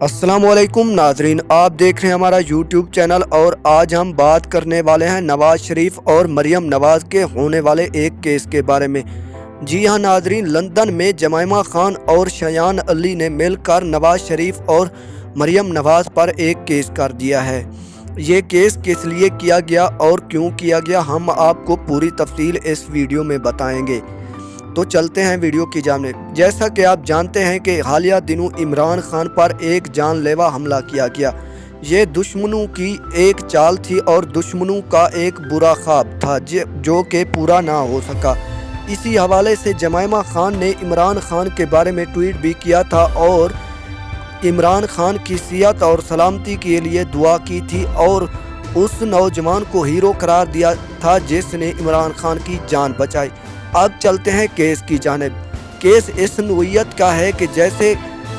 अस्सलाम वालेकुम नाजरीन, आप देख रहे हैं हमारा यूट्यूब चैनल और आज हम बात करने वाले हैं नवाज शरीफ और मरियम नवाज के होने वाले एक केस के बारे में। जी हाँ नाजरीन, लंदन में जमाइमा खान और शयान अली ने मिलकर नवाज शरीफ और मरियम नवाज पर एक केस कर दिया है। ये केस किस लिए किया गया और क्यों किया गया, हम आपको पूरी तफसील इस वीडियो में बताएंगे। तो चलते हैं वीडियो की जानिब। जैसा कि आप जानते हैं कि हालिया दिनों इमरान खान पर एक जानलेवा हमला किया गया। ये दुश्मनों की एक चाल थी और दुश्मनों का एक बुरा ख्वाब था जो कि पूरा ना हो सका। इसी हवाले से जमाइमा खान ने इमरान खान के बारे में ट्वीट भी किया था और इमरान खान की सेहत और सलामती के लिए दुआ की थी और उस नौजवान को हीरो करार दिया था जिसने इमरान खान की जान बचाई। अब चलते हैं केस की जानिब। केस इस नोयत का है कि जैसे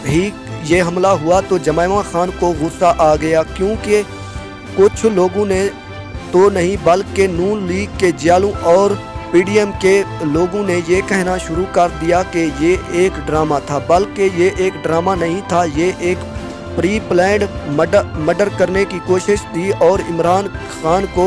ही ये हमला हुआ तो जमाइमा खान को गुस्सा आ गया, क्योंकि कुछ लोगों ने तो नहीं बल्कि नून लीग के जालू और पीडीएम के लोगों ने ये कहना शुरू कर दिया कि ये एक ड्रामा था। बल्कि ये एक ड्रामा नहीं था, ये एक प्री प्लान्ड मर्डर करने की कोशिश थी और इमरान खान को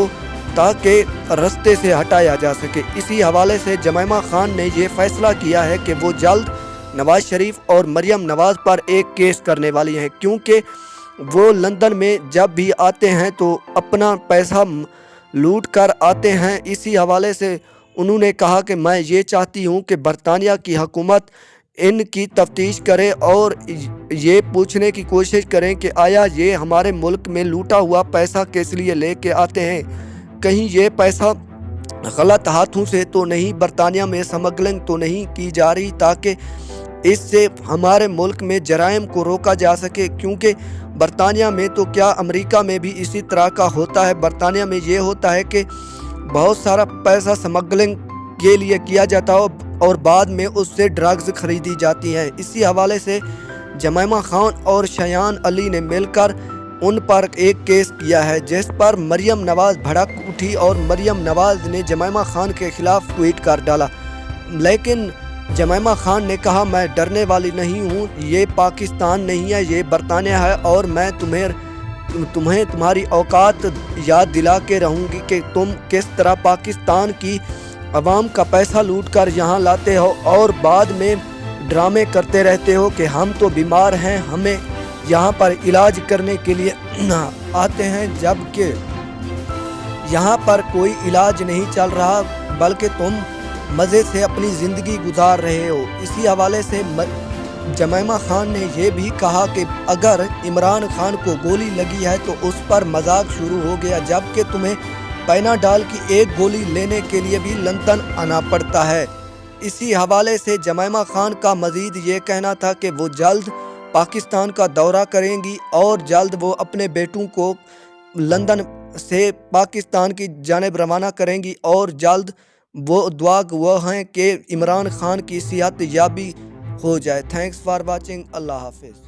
ताकि रास्ते से हटाया जा सके। इसी हवाले से जमाइमा खान ने ये फैसला किया है कि वो जल्द नवाज शरीफ और मरियम नवाज पर एक केस करने वाली हैं, क्योंकि वो लंदन में जब भी आते हैं तो अपना पैसा लूट कर आते हैं। इसी हवाले से उन्होंने कहा कि मैं ये चाहती हूँ कि बरतानिया की हुकूमत इनकी तफ्तीश करे और ये पूछने की कोशिश करें कि आया ये हमारे मुल्क में लूटा हुआ पैसा किस लिए लेके आते हैं, कहीं ये पैसा गलत हाथों से तो नहीं, बरतानिया में स्मगलिंग तो नहीं की जा रही, ताकि इससे हमारे मुल्क में जराइम को रोका जा सके। क्योंकि बरतानिया में तो क्या अमेरिका में भी इसी तरह का होता है। बरतानिया में ये होता है कि बहुत सारा पैसा स्मगलिंग के लिए किया जाता हो और बाद में उससे ड्रग्स खरीदी जाती हैं। इसी हवाले से जमाइमा खान और शयान अली ने मिलकर उन पर एक केस किया है, जिस पर मरियम नवाज भड़क उठी और मरियम नवाज ने जमाइमा खान के खिलाफ ट्वीट कर डाला। लेकिन जमाइमा खान ने कहा, मैं डरने वाली नहीं हूँ, ये पाकिस्तान नहीं है, ये बरतानिया है और मैं तुम्हें तुम्हारी औकात याद दिला के रहूँगी कि तुम किस तरह पाकिस्तान की आवाम का पैसा लूट कर यहाँ लाते हो और बाद में ड्रामे करते रहते हो कि हम तो बीमार हैं, हमें यहाँ पर इलाज करने के लिए आते हैं, जबकि यहाँ पर कोई इलाज नहीं चल रहा बल्कि तुम मज़े से अपनी ज़िंदगी गुजार रहे हो। इसी हवाले से जमाइमा खान ने यह भी कहा कि अगर इमरान खान को गोली लगी है तो उस पर मजाक शुरू हो गया, जबकि तुम्हें पैनाडाल की एक गोली लेने के लिए भी लंदन आना पड़ता है। इसी हवाले से जमाइमा खान का मज़ीद ये कहना था कि वो जल्द पाकिस्तान का दौरा करेंगी और जल्द वो अपने बेटों को लंदन से पाकिस्तान की जानिब रवाना करेंगी और जल्द वो दुआ वो हैं कि इमरान खान की सेहत याबी हो जाए। Thanks for watching. अल्लाह हाफिज़।